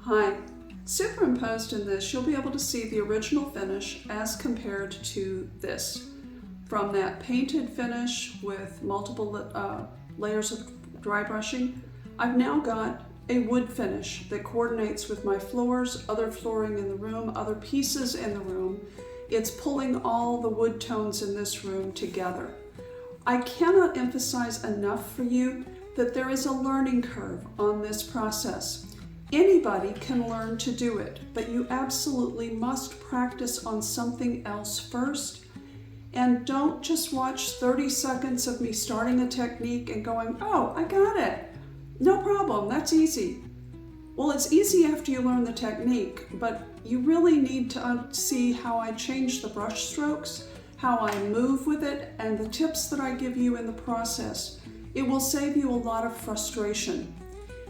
Hi. Superimposed in this, you'll be able to see the original finish as compared to this. From that painted finish with multiple layers of dry brushing, I've now got a wood finish that coordinates with my floors, other flooring in the room, other pieces in the room. It's pulling all the wood tones in this room together. I cannot emphasize enough for you that there is a learning curve on this process. Anybody can learn to do it, but you absolutely must practice on something else first. And don't just watch 30 seconds of me starting a technique and going, oh, I got it. No problem, that's easy. Well, it's easy after you learn the technique, but you really need to see how I change the brush strokes, how I move with it, and the tips that I give you in the process. It will save you a lot of frustration.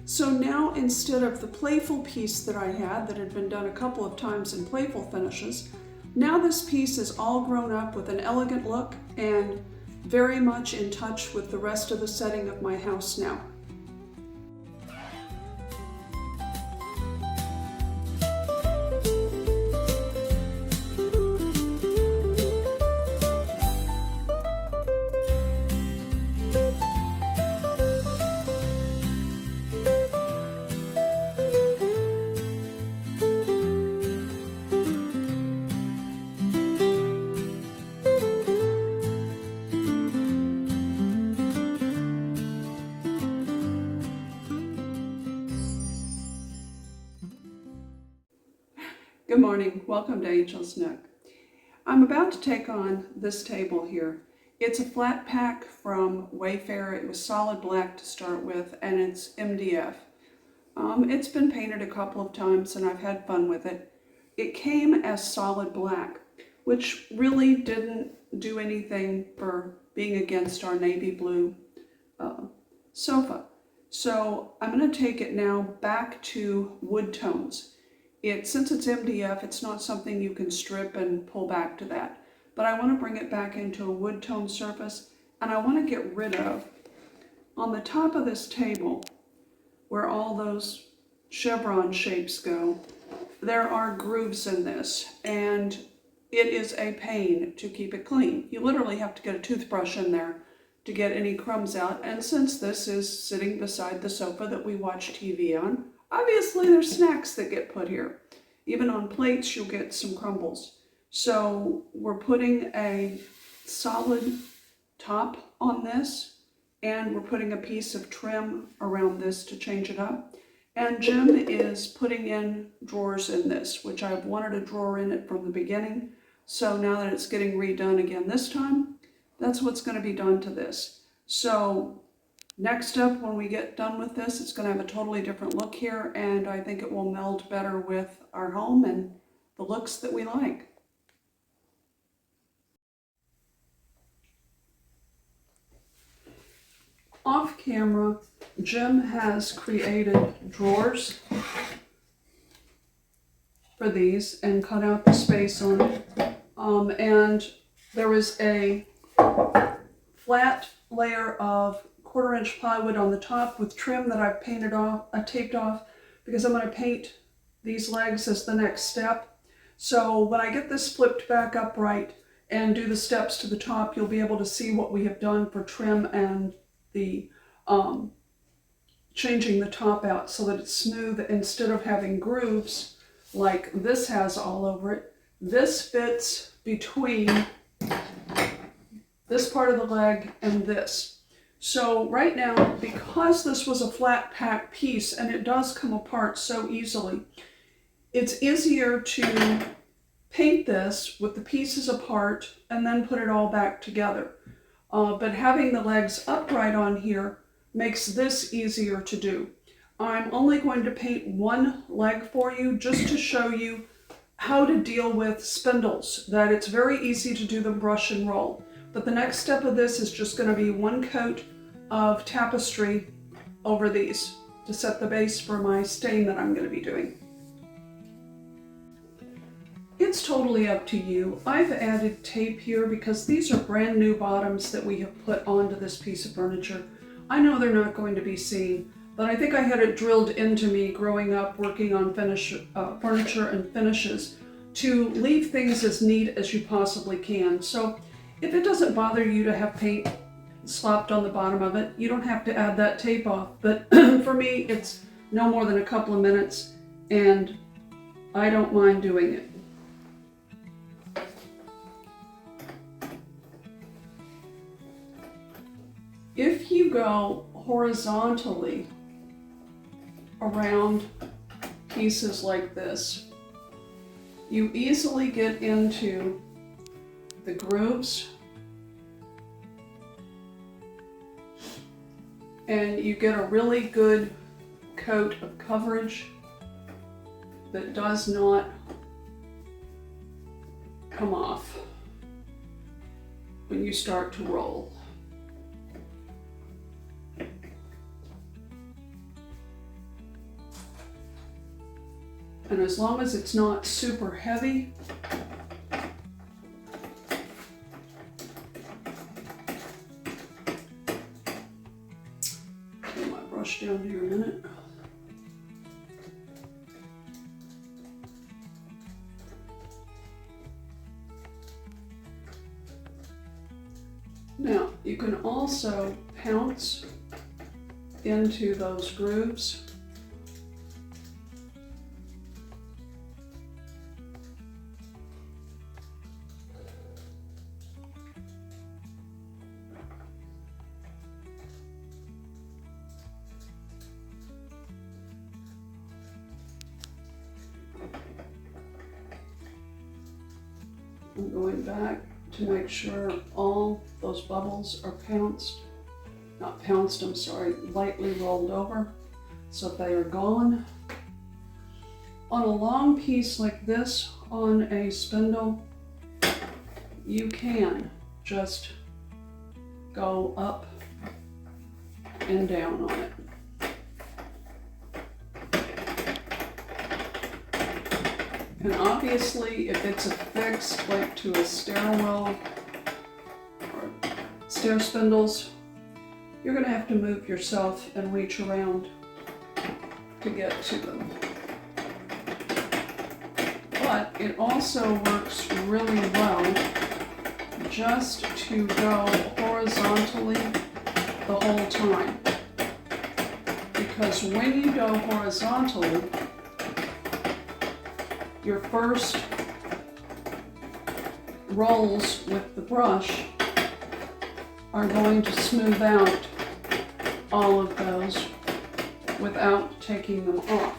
So now, instead of the playful piece that I had that had been done a couple of times in playful finishes, now this piece is all grown up with an elegant look and very much in touch with the rest of the setting of my house now. Good morning, welcome to Angel's Nook. I'm about to take on this table here. It's a flat pack from Wayfair. It was solid black to start with, and it's MDF. It's been painted a couple of times and I've had fun with it. It came as solid black, which really didn't do anything for being against our navy blue sofa. So I'm going to take it now back to wood tones. Since it's MDF, it's not something you can strip and pull back to that. But I want to bring it back into a wood tone surface, and I want to get rid of, on the top of this table, where all those chevron shapes go, there are grooves in this, and it is a pain to keep it clean. You literally have to get a toothbrush in there to get any crumbs out, and since this is sitting beside the sofa that we watch TV on, obviously there's snacks that get put here. Even on plates you'll get some crumbles. So we're putting a solid top on this, and we're putting a piece of trim around this to change it up. And Jim is putting in drawers in this, which I've wanted a drawer in it from the beginning. So now that it's getting redone again this time, that's what's going to be done to this. So next up, when we get done with this, it's going to have a totally different look here, and I think it will meld better with our home and the looks that we like. Off camera, Jim has created drawers for these and cut out the space on it. And there is a flat layer of 1/4 inch plywood on the top with trim that I've taped off because I'm going to paint these legs as the next step. So when I get this flipped back upright and do the steps to the top, you'll be able to see what we have done for trim and the changing the top out so that it's smooth instead of having grooves like this has all over it. This fits between this part of the leg and this. So right now, because this was a flat pack piece and it does come apart so easily, it's easier to paint this with the pieces apart and then put it all back together. But having the legs upright on here makes this easier to do. I'm only going to paint one leg for you just to show you how to deal with spindles, that it's very easy to do them brush and roll. But the next step of this is just going to be one coat of tapestry over these to set the base for my stain that I'm going to be doing. It's totally up to you. I've added tape here because these are brand new bottoms that we have put onto this piece of furniture. I know they're not going to be seen, but I think I had it drilled into me growing up working on furniture and finishes to leave things as neat as you possibly can. So if it doesn't bother you to have paint slopped on the bottom of it, you don't have to add that tape off. But for me, it's no more than a couple of minutes, and I don't mind doing it. If you go horizontally around pieces like this, you easily get into the grooves and you get a really good coat of coverage that does not come off when you start to roll. And as long as it's not super heavy, put my brush down here a minute. Now, you can also pounce into those grooves. I'm going back to make sure all those bubbles are lightly rolled over so they are gone. On a long piece like this on a spindle, you can just go up and down on it. And obviously, if it's affixed like to a stairwell or stair spindles, you're going to have to move yourself and reach around to get to them. But it also works really well just to go horizontally the whole time. Because when you go horizontally, your first rolls with the brush are going to smooth out all of those without taking them off.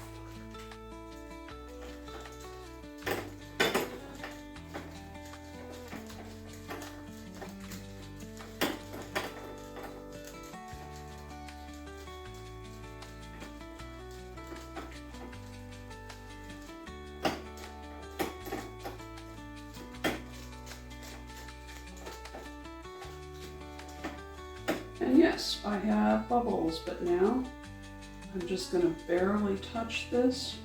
And yes, I have bubbles, but now I'm just going to barely touch this.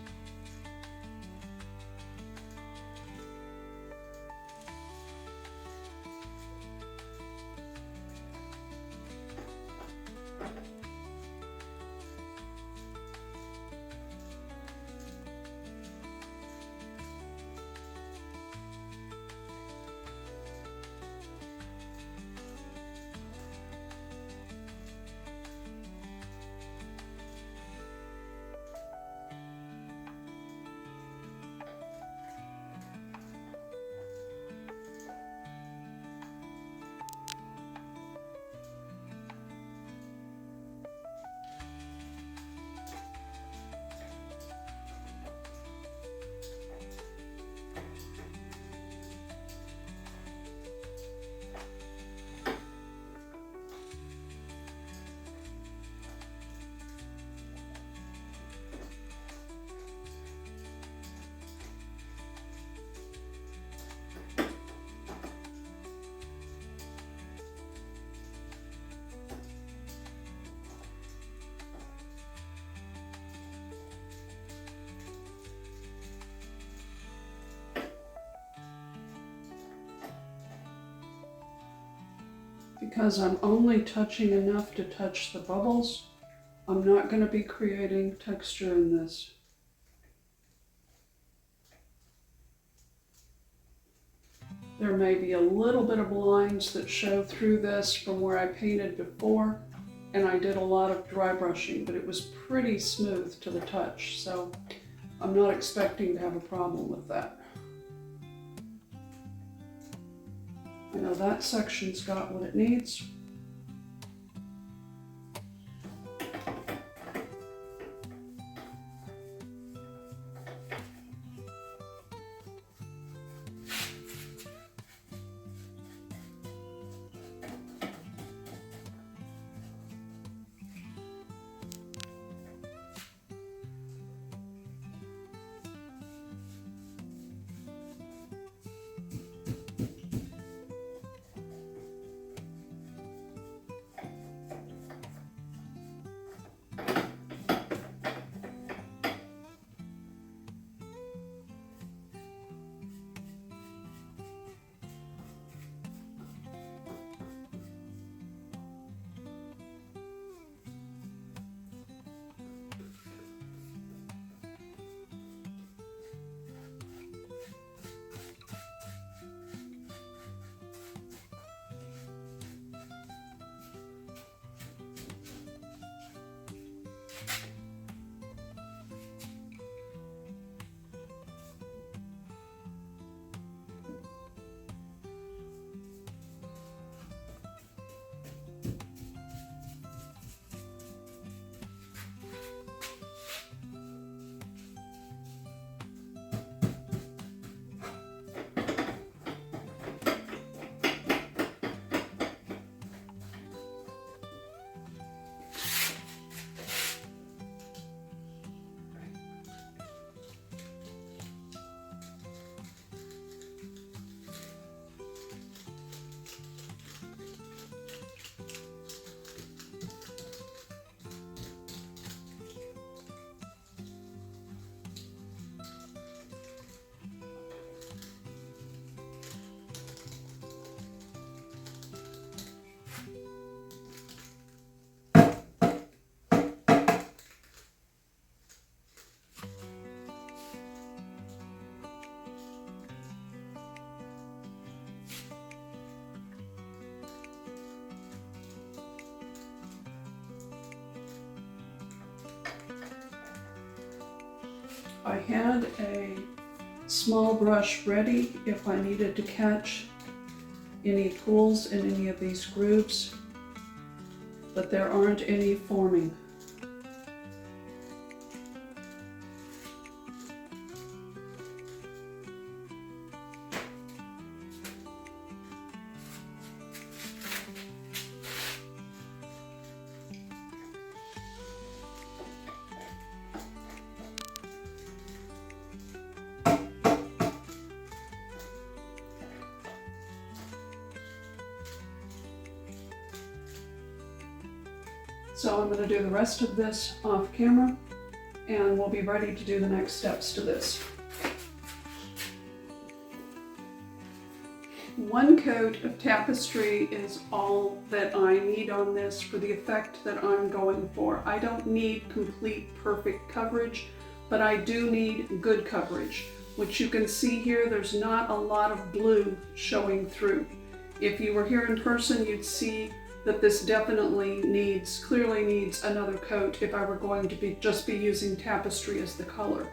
Because I'm only touching enough to touch the bubbles, I'm not going to be creating texture in this. There may be a little bit of lines that show through this from where I painted before, and I did a lot of dry brushing, but it was pretty smooth to the touch, so I'm not expecting to have a problem with that. I know that section's got what it needs. I had a small brush ready if I needed to catch any pulls in any of these grooves, but there aren't any forming. So I'm going to do the rest of this off camera, and we'll be ready to do the next steps to this. One coat of tapestry is all that I need on this for the effect that I'm going for. I don't need complete perfect coverage, but I do need good coverage, which you can see here. There's not a lot of blue showing through. If you were here in person, you'd see that this definitely clearly needs another coat if I were going to just be using tapestry as the color.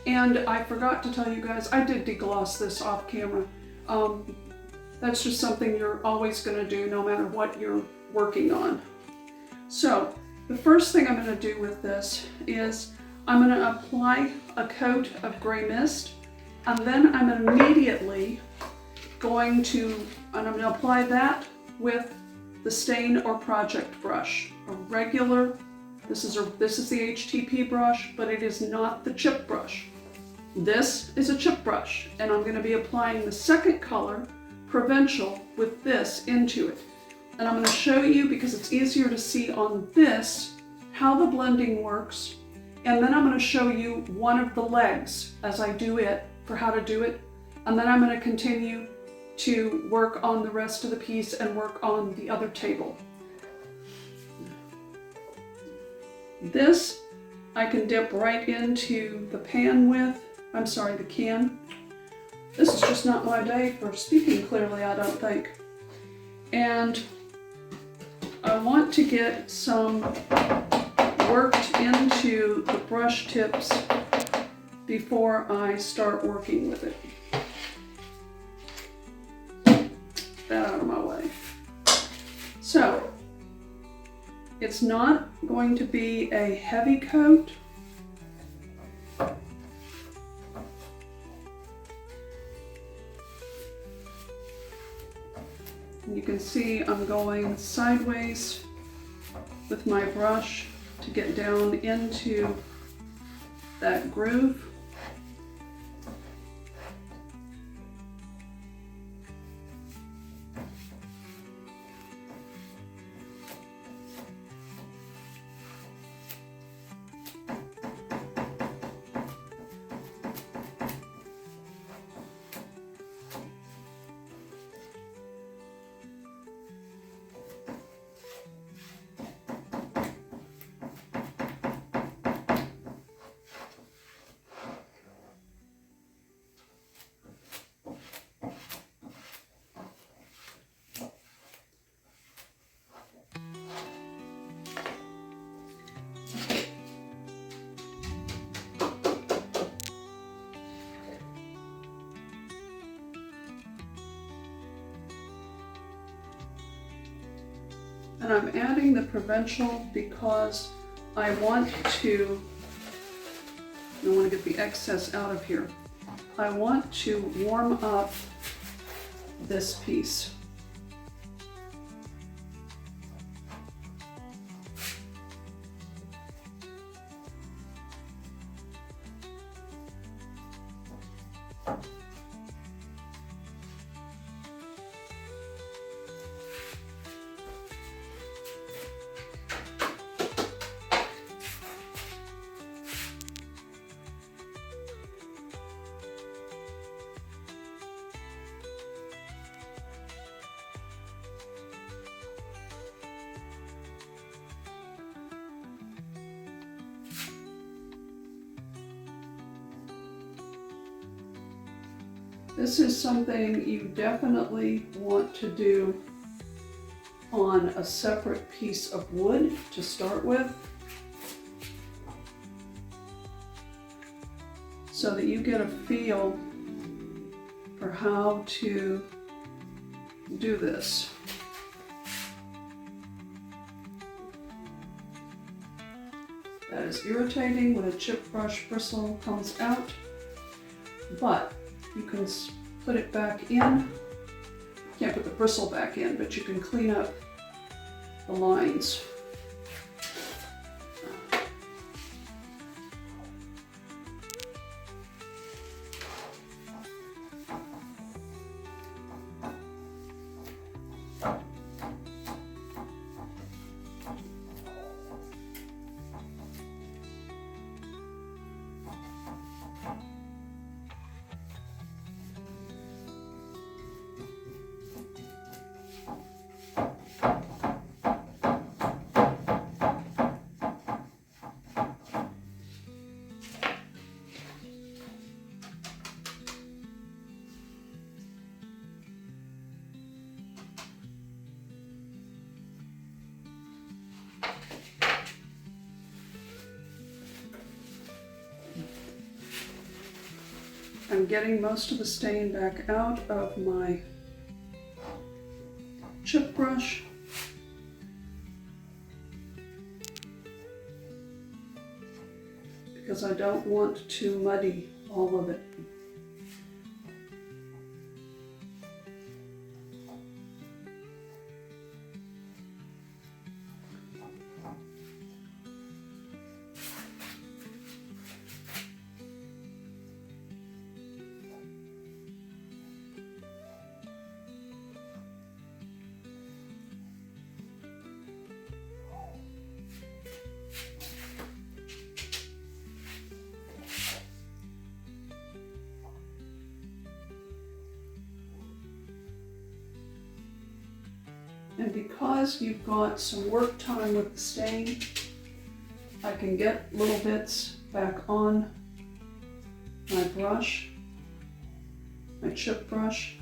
And I forgot to tell you guys, I did degloss this off camera. That's just something you're always going to do no matter what you're working on. So the first thing I'm going to do with this is I'm going to apply a coat of gray mist, and then I'm immediately going to apply that with the stain or project brush. A regular, this is the HTP brush, but it is not the chip brush. This is a chip brush, and I'm going to be applying the second color, Provincial, with this into it. And I'm going to show you, because it's easier to see on this, how the blending works. And then I'm going to show you one of the legs as I do it, for how to do it. And then I'm going to continue to work on the rest of the piece and work on the other table. This I can dip right into the pan with, the can. This is just not my day for speaking clearly, I don't think. And I want to get some worked into the brush tips before I start working with it. That out of my way. So, it's not going to be a heavy coat. You can see I'm going sideways with my brush to get down into that groove. And I'm adding the Provincial because I want to get the excess out of here. I want to warm up this piece. This is something you definitely want to do on a separate piece of wood to start with, so that you get a feel for how to do this. That is irritating when a chip brush bristle comes out, but you can put it back in. You can't put the bristle back in, but you can clean up the lines. I'm getting most of the stain back out of my chip brush. Because I don't want to muddy all of it. And because you've got some work time with the stain, I can get little bits back on my brush, my chip brush,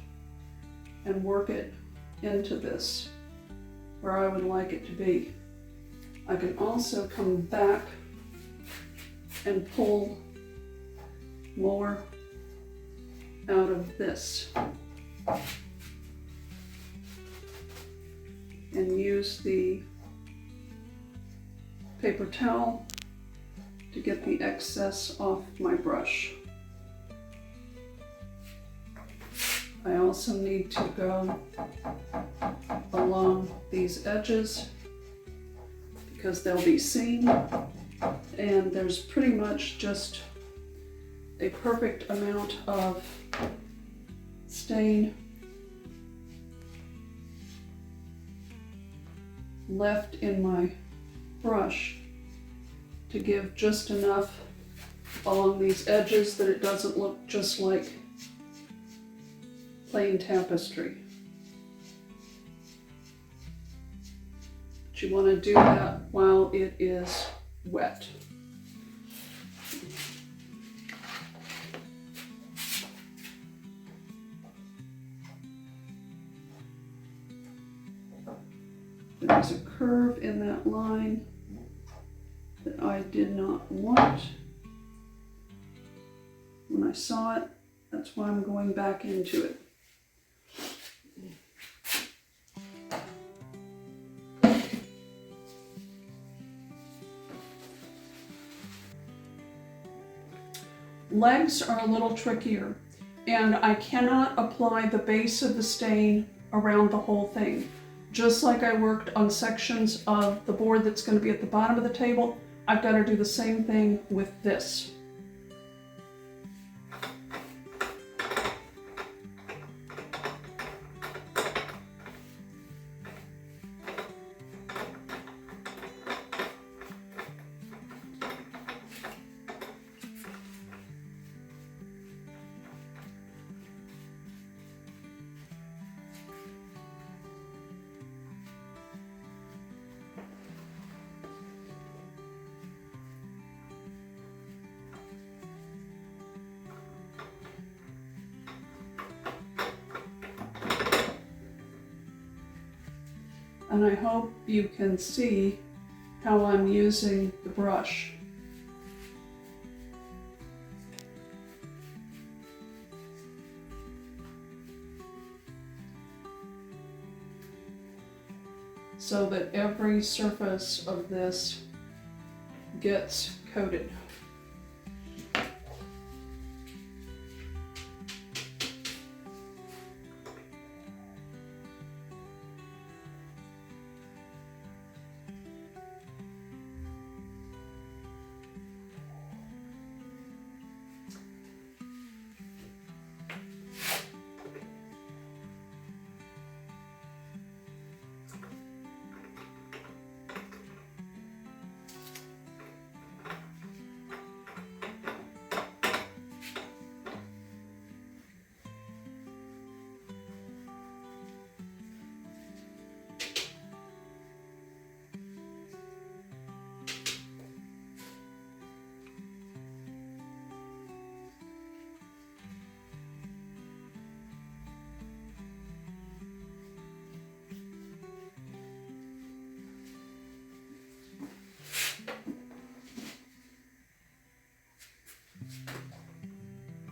and work it into this where I would like it to be. I can also come back and pull more out of this and use the paper towel to get the excess off my brush. I also need to go along these edges because they'll be seen, and there's pretty much just a perfect amount of stain left in my brush to give just enough along these edges that it doesn't look just like plain tapestry. But you want to do that while it is wet. There's a curve in that line that I did not want when I saw it. That's why I'm going back into it. Legs are a little trickier, and I cannot apply the base of the stain around the whole thing. Just like I worked on sections of the board that's going to be at the bottom of the table, I've got to do the same thing with this. And I hope you can see how I'm using the brush. So that every surface of this gets coated.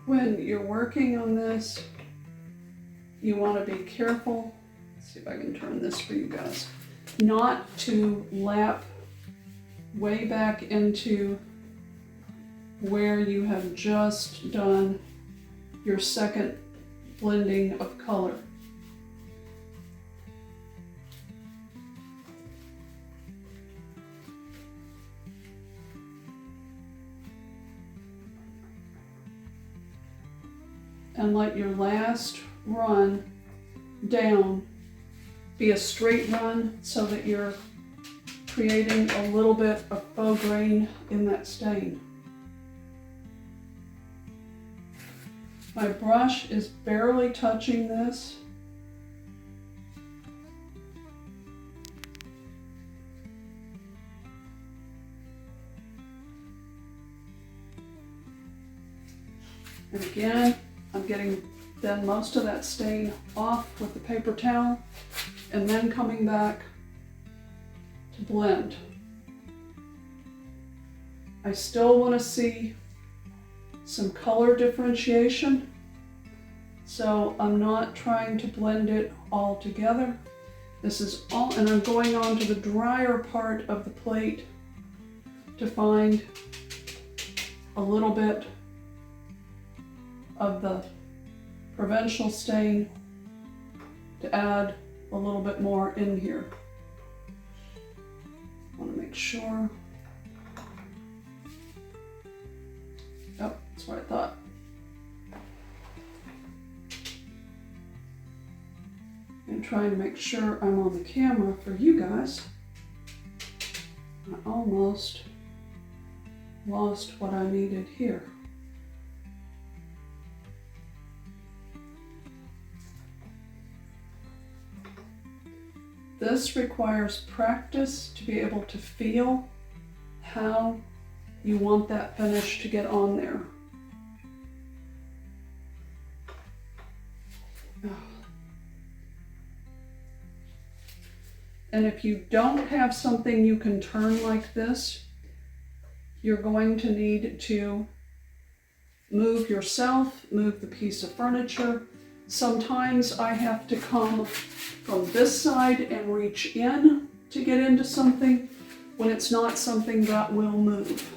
When you're working on this, you want to be careful, let's see if I can turn this for you guys, not to lap way back into where you have just done your second blending of color. And let your last run down be a straight run so that you're creating a little bit of faux grain in that stain. My brush is barely touching this. And again, I'm getting then most of that stain off with the paper towel and then coming back to blend. I still want to see some color differentiation, so I'm not trying to blend it all together. This is all, and I'm going on to the drier part of the plate to find a little bit of the Provincial stain to add a little bit more in here. I want to make sure. Oh, that's what I thought. And trying to make sure I'm on the camera for you guys. I almost lost what I needed here. This requires practice to be able to feel how you want that finish to get on there. And if you don't have something you can turn like this, you're going to need to move yourself, move the piece of furniture. Sometimes I have to come from this side and reach in to get into something when it's not something that will move.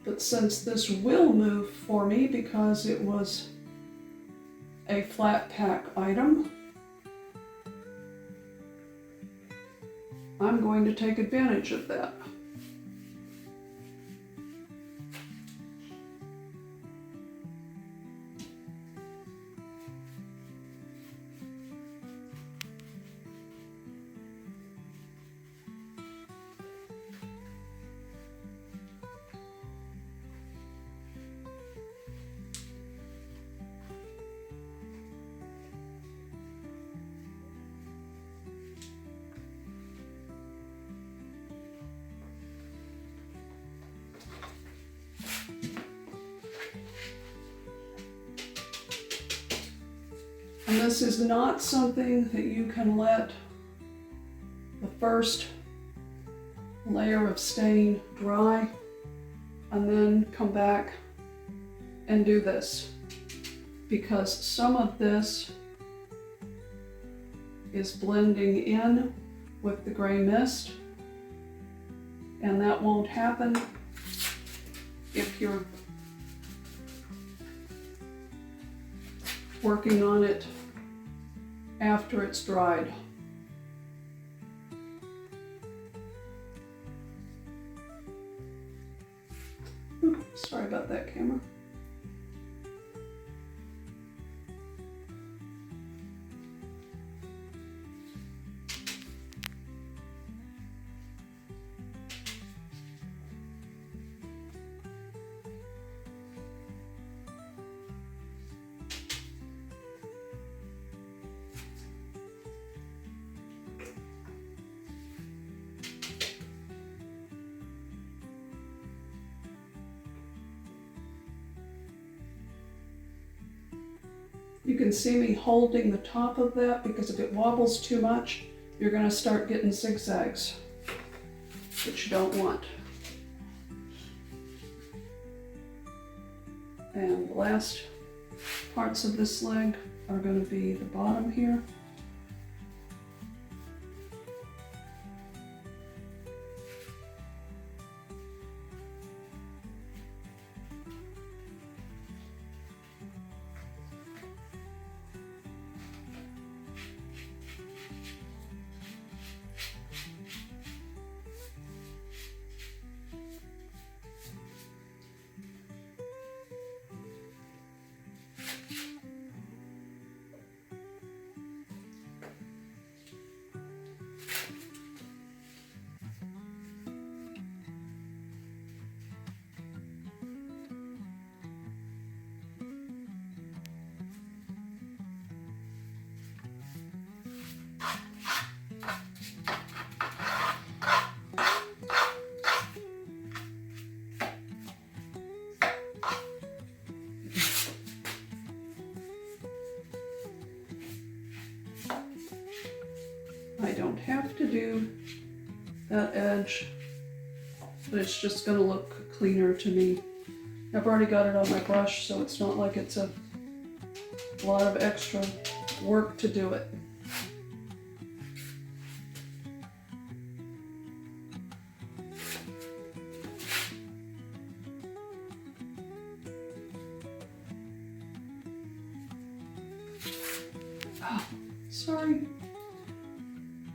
But since this will move for me because it was a flat pack item, I'm going to take advantage of that. And this is not something that you can let the first layer of stain dry and then come back and do this, because some of this is blending in with the gray mist, and that won't happen if you're working on it after it's dried. Oops, sorry about that, camera. You can see me holding the top of that because if it wobbles too much, you're going to start getting zigzags, which you don't want. And the last parts of this leg are going to be the bottom here. I don't have to do that edge, but it's just going to look cleaner to me. I've already got it on my brush, so it's not like it's a lot of extra work to do it. Oh, sorry.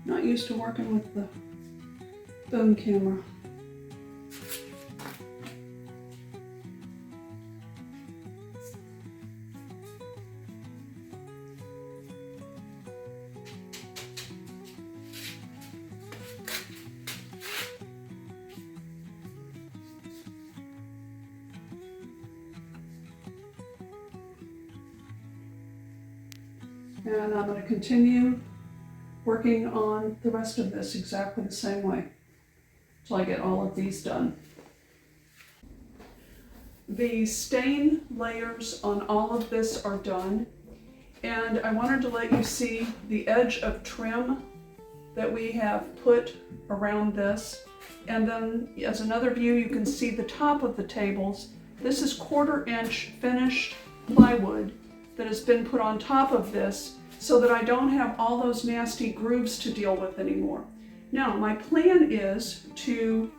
Not used to working with the phone camera. And I'm going to continue working on the rest of this exactly the same way until I get all of these done. The stain layers on all of this are done, and I wanted to let you see the edge of trim that we have put around this. And then as another view, you can see the top of the tables. This is 1/4 inch finished plywood that has been put on top of this so that I don't have all those nasty grooves to deal with anymore. Now, my plan is to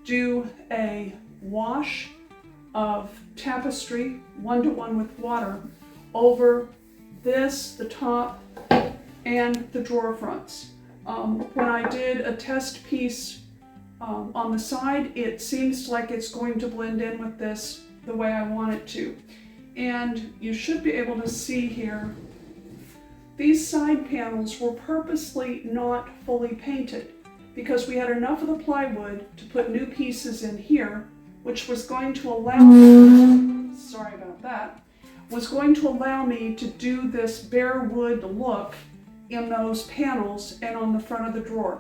do a wash of Tapestry 1-to-1 with water over this, the top, and the drawer fronts. When I did a test piece on the side, it seems like it's going to blend in with this the way I want it to. And you should be able to see here, these side panels were purposely not fully painted because we had enough of the plywood to put new pieces in here, which was going to allow me, sorry about that, was going to allow me to do this bare wood look in those panels and on the front of the drawer.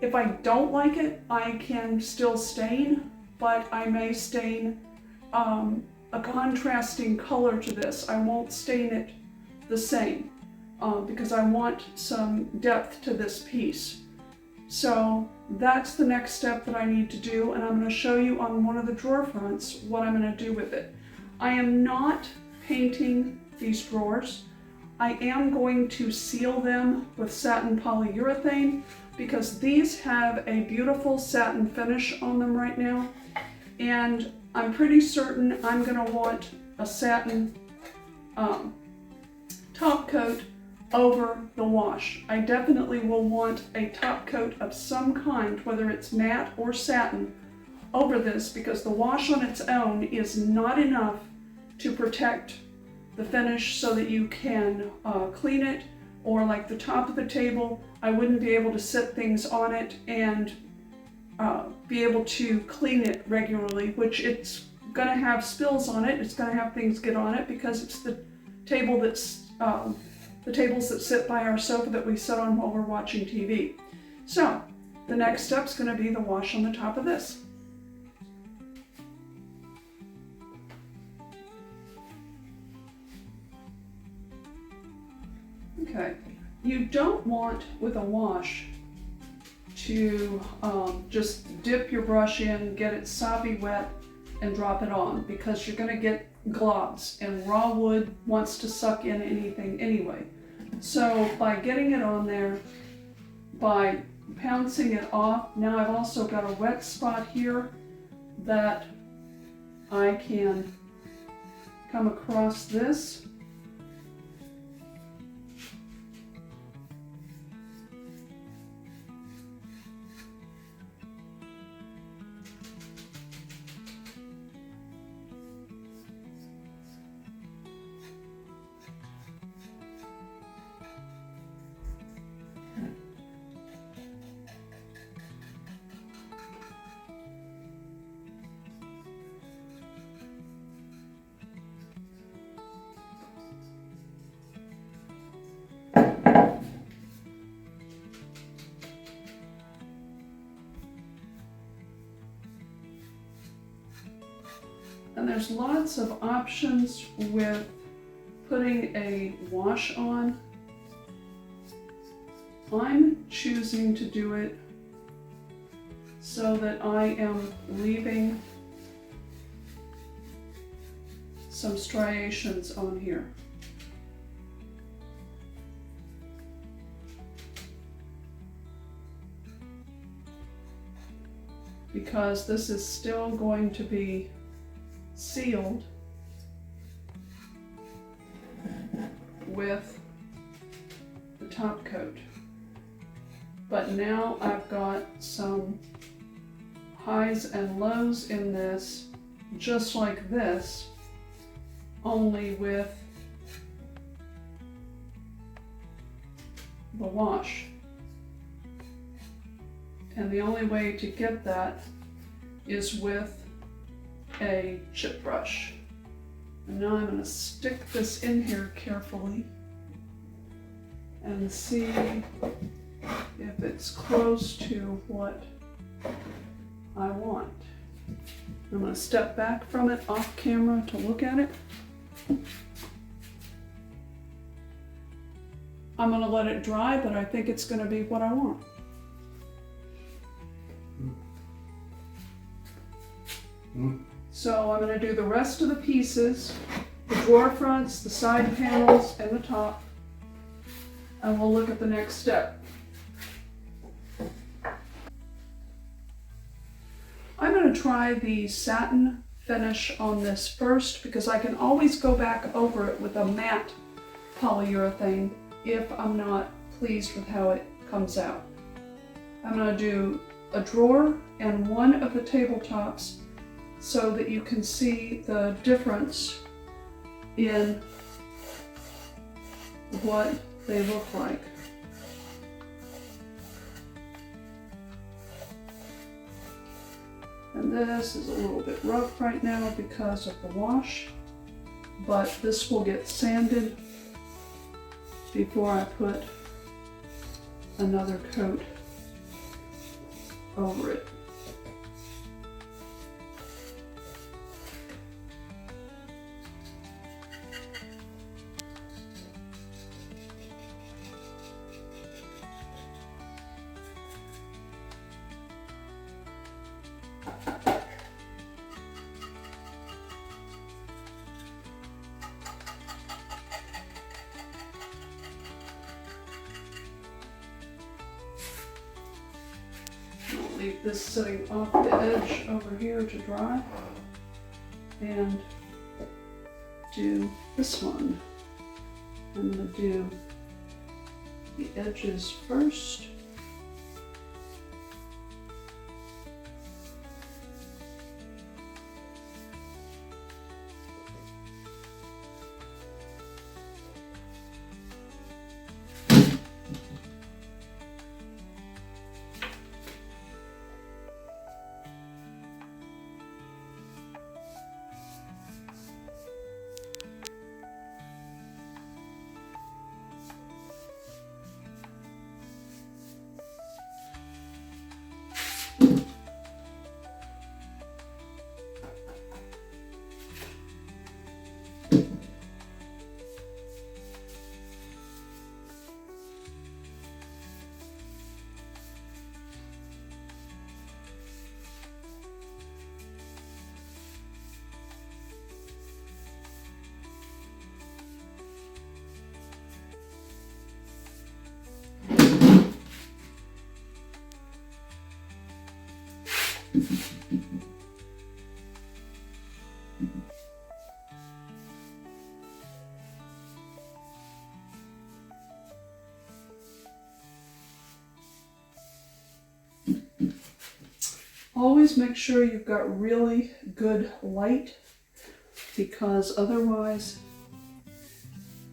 If I don't like it, I can still stain, but I may stain a contrasting color to this. I won't stain it the same because I want some depth to this piece. So that's the next step that I need to do, and I'm going to show you on one of the drawer fronts what I'm going to do with it. I am not painting these drawers. I am going to seal them with satin polyurethane because these have a beautiful satin finish on them right now, and I'm pretty certain I'm going to want a satin top coat over the wash. I definitely will want a top coat of some kind, whether it's matte or satin, over this because the wash on its own is not enough to protect the finish so that you can clean it, or like the top of the table, I wouldn't be able to set things on it and be able to clean it regularly, which it's going to have spills on it, it's going to have things get on it because it's the table that's the tables that sit by our sofa that we sit on while we're watching TV. So the next step is going to be the wash on the top of this. Okay, you don't want with a wash to just dip your brush in, get it soppy wet, and drop it on because you're going to get globs, and raw wood wants to suck in anything anyway. So by getting it on there, by pouncing it off, now I've also got a wet spot here that I can come across this. And there's lots of options with putting a wash on. I'm choosing to do it so that I am leaving some striations on here. Because this is still going to be sealed with the top coat. But now I've got some highs and lows in this, just like this, only with the wash. And the only way to get that is with a chip brush. And now I'm going to stick this in here carefully and see if it's close to what I want. I'm going to step back from it off camera to look at it. I'm going to let it dry, but I think it's going to be what I want. So I'm going to do the rest of the pieces, the drawer fronts, the side panels, and the top, and we'll look at the next step. I'm going to try the satin finish on this first because I can always go back over it with a matte polyurethane if I'm not pleased with how it comes out. I'm going to do a drawer and one of the tabletops so that you can see the difference in what they look like. And this is a little bit rough right now because of the wash, but this will get sanded before I put another coat over it. Leave this sitting off the edge over here to dry and do this one. I'm going to do the edges first. Always make sure you've got really good light, because otherwise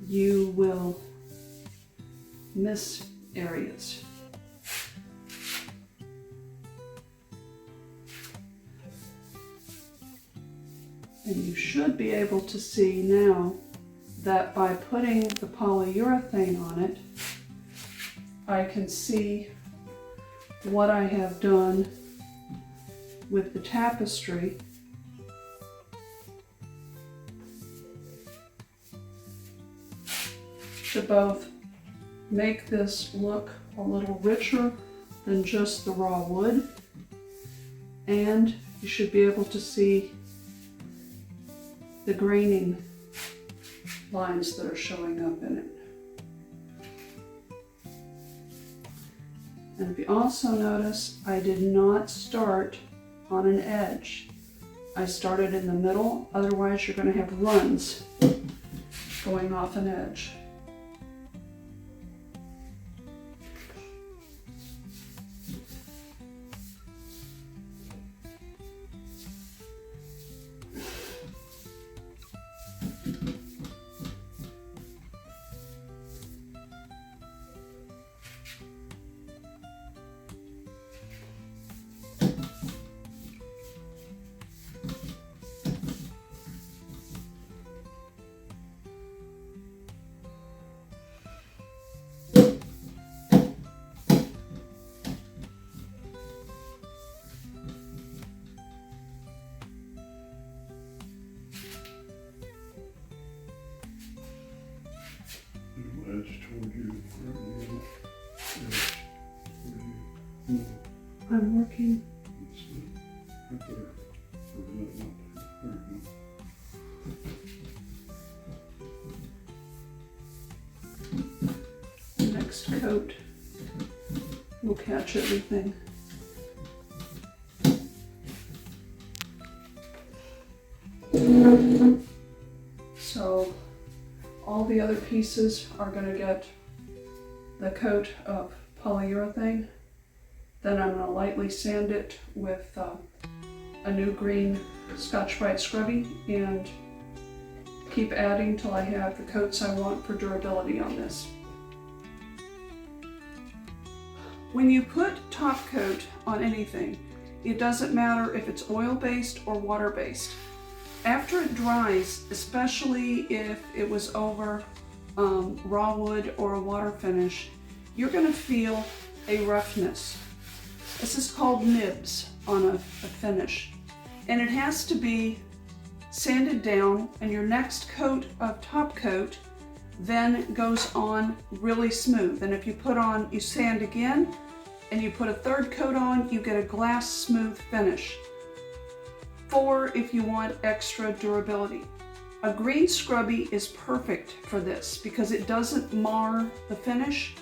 you will miss areas. And you should be able to see now that by putting the polyurethane on it, I can see what I have done with the tapestry. To both make this look a little richer than just the raw wood. And you should be able to see the graining lines that are showing up in it. And if you also notice, I did not start on an edge. I started in the middle, otherwise you're going to have runs going off an edge. Edge toward you, edge toward you. I'm working. Right there. There you go. The next coat will catch everything. So all the other pieces are going to get the coat of polyurethane. Then I'm going to lightly sand it with a new green Scotch-Brite scrubby and keep adding till I have the coats I want for durability on this. When you put top coat on anything, it doesn't matter if it's oil-based or water-based. After it dries, especially if it was over raw wood or a water finish, you're going to feel a roughness. This is called nibs on a finish. And it has to be sanded down, and your next coat of top coat then goes on really smooth. And if you sand again, and you put a third coat on, you get a glass smooth finish. 4 if you want extra durability. A green scrubby is perfect for this because it doesn't mar the finish,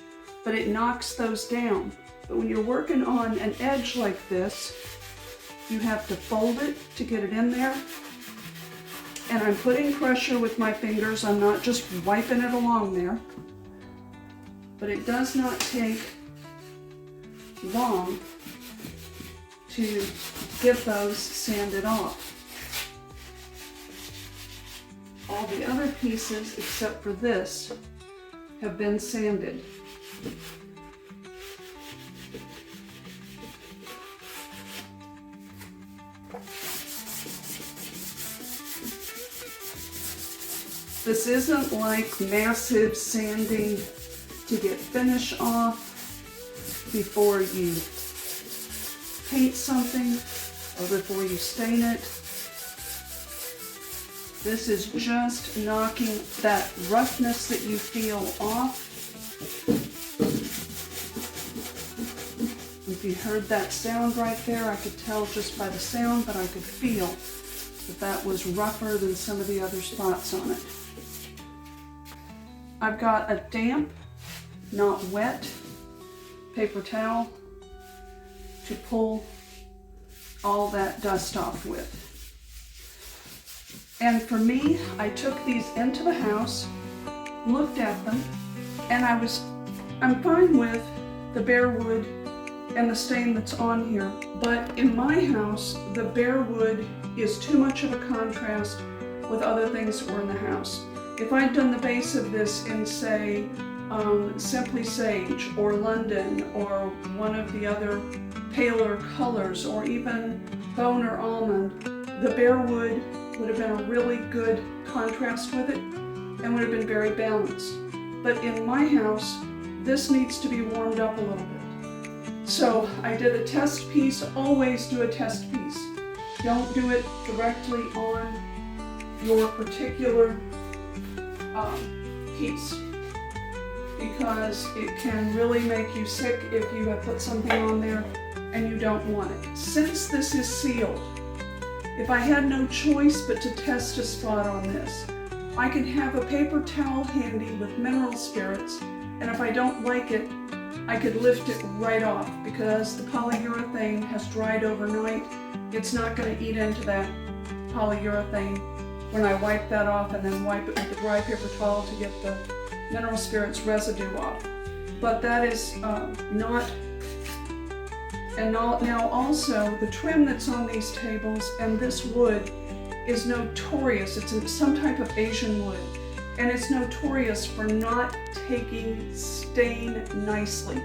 but it knocks those down. But when you're working on an edge like this, you have to fold it to get it in there. And I'm putting pressure with my fingers. I'm not just wiping it along there. But it does not take long to get those sanded off. All the other pieces, except for this, have been sanded. This isn't like massive sanding to get finish off before you paint something or before you stain it. This is just knocking that roughness that you feel off. If you heard that sound right there, I could tell just by the sound, but I could feel that that was rougher than some of the other spots on it. I've got a damp, not wet, paper towel to pull all that dust off with. And for me, I took these into the house, looked at them, and I'm fine with the bare wood and the stain that's on here. But in my house, the bare wood is too much of a contrast with other things that were in the house. If I'd done the base of this in, say, Simply Sage or London or one of the other paler colors, or even bone or almond, the bare wood would have been a really good contrast with it and would have been very balanced. But in my house, this needs to be warmed up a little bit. So I did a test piece. Always do a test piece. Don't do it directly on your particular piece. because it can really make you sick if you have put something on there and you don't want it. Since this is sealed, if I had no choice but to test a spot on this, I could have a paper towel handy with mineral spirits, and if I don't like it, I could lift it right off because the polyurethane has dried overnight. It's not going to eat into that polyurethane when I wipe that off and then wipe it with a dry paper towel to get the mineral spirits residue off. But that is not. And now also the trim that's on these tables and this wood is notorious. It's some type of Asian wood, and it's notorious for not taking stain nicely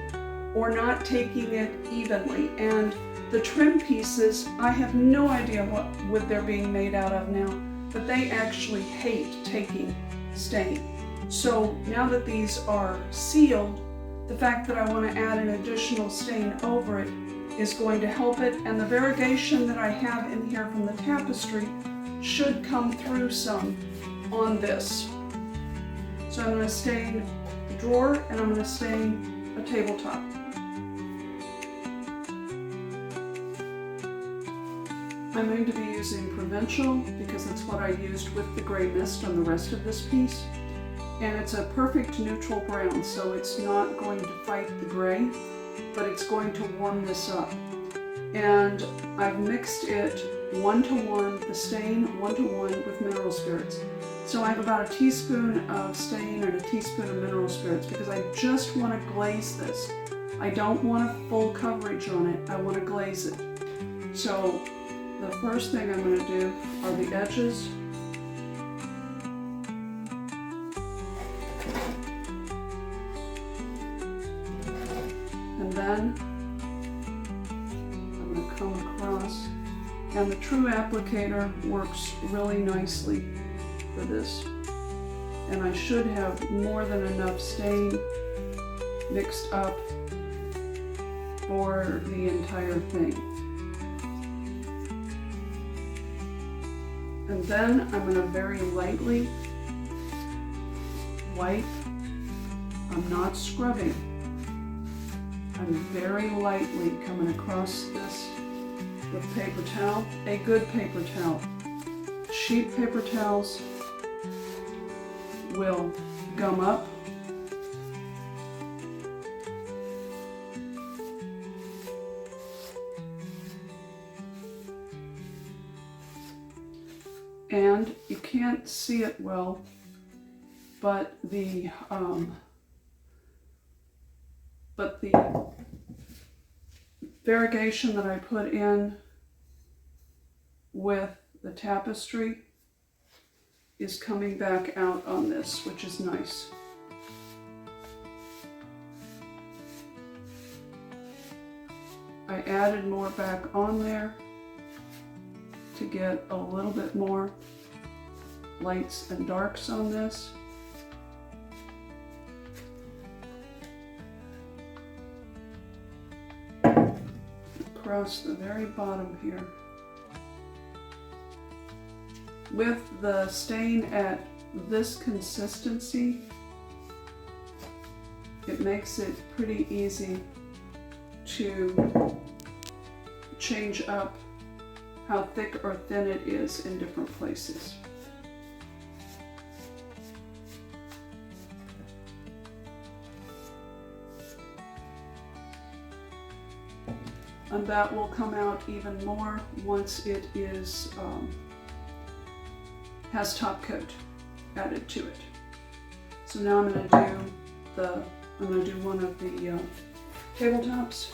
or not taking it evenly. And the trim pieces, I have no idea what wood they're being made out of now, but they actually hate taking stain. So now that these are sealed, the fact that I want to add an additional stain over it is going to help it, and the variegation that I have in here from the Tapestry should come through some on this. So I'm going to stain the drawer and I'm going to stain a tabletop. I'm going to be using Provincial because that's what I used with the gray mist on the rest of this piece. And it's a perfect neutral brown, so it's not going to fight the gray, but it's going to warm this up. And I've mixed it 1-to-1, the stain 1-to-1 with mineral spirits. So I have about a teaspoon of stain and a teaspoon of mineral spirits because I just want to glaze this. I don't want a full coverage on it, I want to glaze it. So the first thing I'm going to do are the edges. And then I'm going to come across, and the True applicator works really nicely for this. And I should have more than enough stain mixed up for the entire thing. And then I'm going to very lightly wipe. I'm not scrubbing. I'm very lightly coming across this with paper towel, a good paper towel. Cheap paper towels will gum up. And you can't see it well, but the variegation that I put in with the Tapestry is coming back out on this, which is nice. I added more back on there to get a little bit more lights and darks on this. Across the very bottom here. With the stain at this consistency, it makes it pretty easy to change up how thick or thin it is in different places. And that will come out even more once it is has top coat added to it. So now I'm going to do one of the tabletops.